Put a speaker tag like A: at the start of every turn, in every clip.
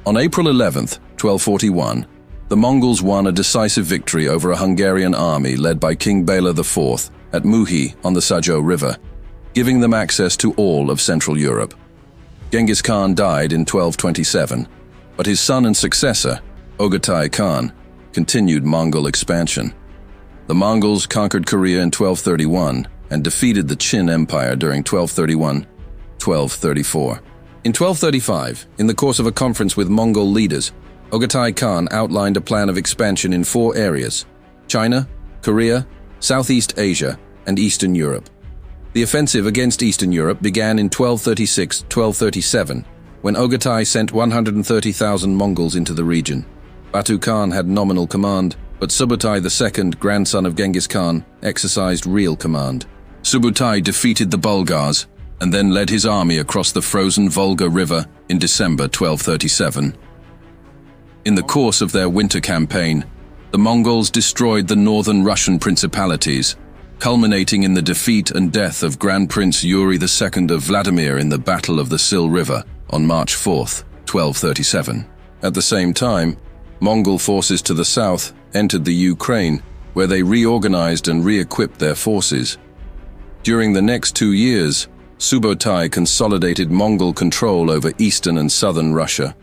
A: On April 11th, 1241, the Mongols won a decisive victory over a Hungarian army led by King Béla IV at Muhi on the Sajó River, giving them access to all of Central Europe. Genghis Khan died in 1227, but his son and successor, Ogedei Khan, continued Mongol expansion. The Mongols conquered Korea in 1231 and defeated the Qin Empire during 1231-1234. In 1235, in the course of a conference with Mongol leaders, Ogedei Khan outlined a plan of expansion in 4 areas: China, Korea, Southeast Asia, and Eastern Europe. The offensive against Eastern Europe began in 1236-1237, when Ogedei sent 130,000 Mongols into the region. Batu Khan had nominal command, but Subotai II, grandson of Genghis Khan, exercised real command. Subotai defeated the Bulgars and then led his army across the frozen Volga River in December 1237. In the course of their winter campaign, the Mongols destroyed the northern Russian principalities, culminating in the defeat and death of Grand Prince Yuri II of Vladimir in the Battle of the Sil River on March 4, 1237. At the same time, Mongol forces to the south entered the Ukraine, where they reorganized and re-equipped their forces. During the next 2 years, Subotai consolidated Mongol control over eastern and southern Russia.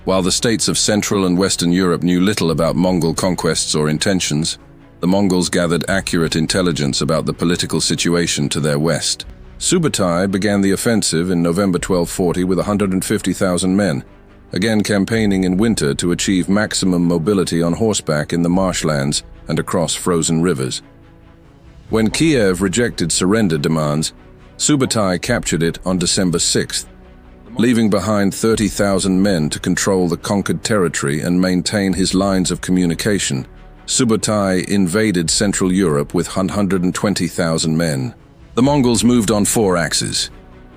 A: While the states of Central and Western Europe knew little about Mongol conquests or intentions, the Mongols gathered accurate intelligence about the political situation to their west. Subotai began the offensive in November 1240 with 150,000 men, again campaigning in winter to achieve maximum mobility on horseback in the marshlands and across frozen rivers. When Kiev rejected surrender demands, Subotai captured it on December 6th, leaving behind 30,000 men to control the conquered territory and maintain his lines of communication. Subotai invaded Central Europe with 120,000 men. The Mongols moved on 4 axes.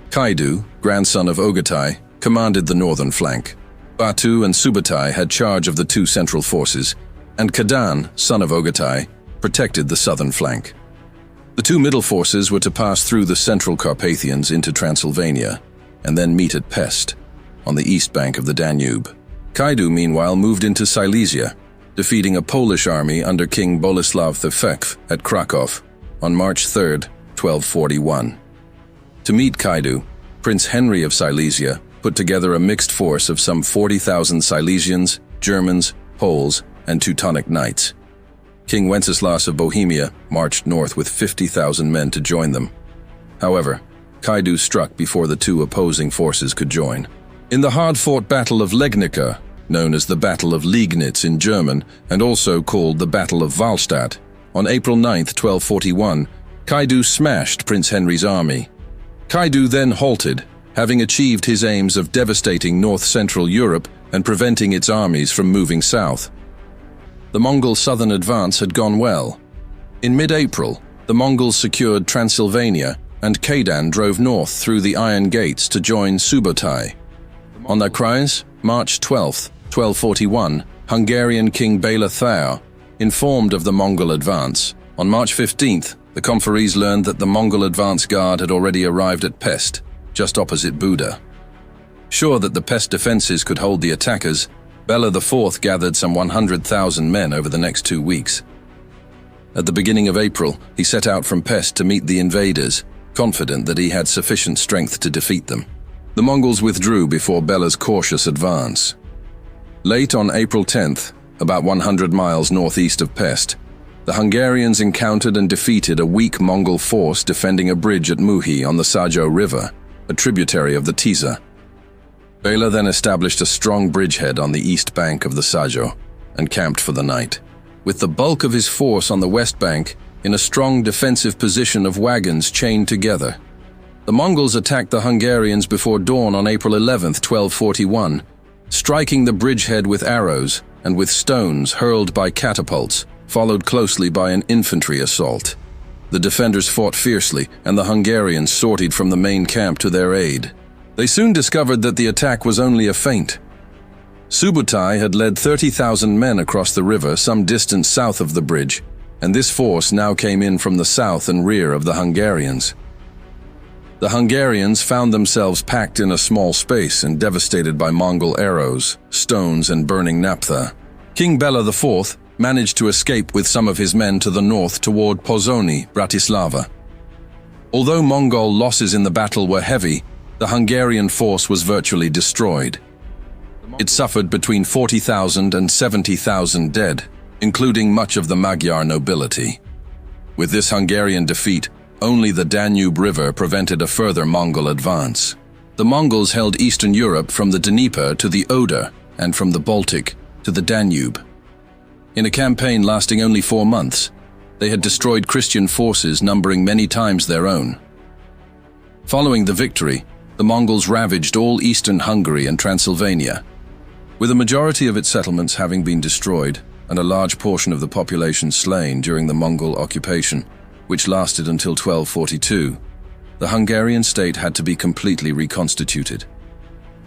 A: Kaidu, grandson of Ogedei, commanded the northern flank. Batu and Subotai had charge of the 2 central forces, and Kadan, son of Ogedei, protected the southern flank. The 2 middle forces were to pass through the central Carpathians into Transylvania, and then meet at Pest, on the east bank of the Danube. Kaidu, meanwhile, moved into Silesia, defeating a Polish army under King Boleslav V at Krakow on March 3, 1241. To meet Kaidu, Prince Henry of Silesia put together a mixed force of some 40,000 Silesians, Germans, Poles, and Teutonic Knights. King Wenceslas of Bohemia marched north with 50,000 men to join them. However, Kaidu struck before the 2 opposing forces could join. In the hard-fought Battle of Legnica, known as the Battle of Liegnitz in German and also called the Battle of Wahlstatt, on April 9, 1241, Kaidu smashed Prince Henry's army. Kaidu then halted, having achieved his aims of devastating north-central Europe and preventing its armies from moving south. The Mongol southern advance had gone well. In mid-April, the Mongols secured Transylvania, and Kadan drove north through the Iron Gates to join Subotai. On their cries, March 12, 1241, Hungarian King Béla IV informed of the Mongol advance. On March 15th, the conferees learned that the Mongol advance guard had already arrived at Pest, just opposite Buda. Sure that the Pest defenses could hold the attackers, Béla IV gathered some 100,000 men over the next 2 weeks. At the beginning of April, he set out from Pest to meet the invaders, confident that he had sufficient strength to defeat them. The Mongols withdrew before Béla's cautious advance. Late on April 10th, about 100 miles northeast of Pest, the Hungarians encountered and defeated a weak Mongol force defending a bridge at Muhi on the Sajó River, a tributary of the Tisza. Béla then established a strong bridgehead on the east bank of the Sajó and camped for the night, with the bulk of his force on the west bank in a strong defensive position of wagons chained together. The Mongols attacked the Hungarians before dawn on April 11, 1241, striking the bridgehead with arrows and with stones hurled by catapults, followed closely by an infantry assault. The defenders fought fiercely, and the Hungarians sortied from the main camp to their aid. They soon discovered that the attack was only a feint. Subotai had led 30,000 men across the river some distance south of the bridge, and this force now came in from the south and rear of the Hungarians. The Hungarians found themselves packed in a small space and devastated by Mongol arrows, stones, and burning naphtha. King Béla IV managed to escape with some of his men to the north toward Pozsony, Bratislava. Although Mongol losses in the battle were heavy, the Hungarian force was virtually destroyed. It suffered between 40,000 and 70,000 dead, including much of the Magyar nobility. With this Hungarian defeat, only the Danube River prevented a further Mongol advance. The Mongols held Eastern Europe from the Dnieper to the Oder and from the Baltic to the Danube. In a campaign lasting only 4 months, they had destroyed Christian forces numbering many times their own. Following the victory, the Mongols ravaged all eastern Hungary and Transylvania. With a majority of its settlements having been destroyed and a large portion of the population slain during the Mongol occupation, which lasted until 1242, the Hungarian state had to be completely reconstituted.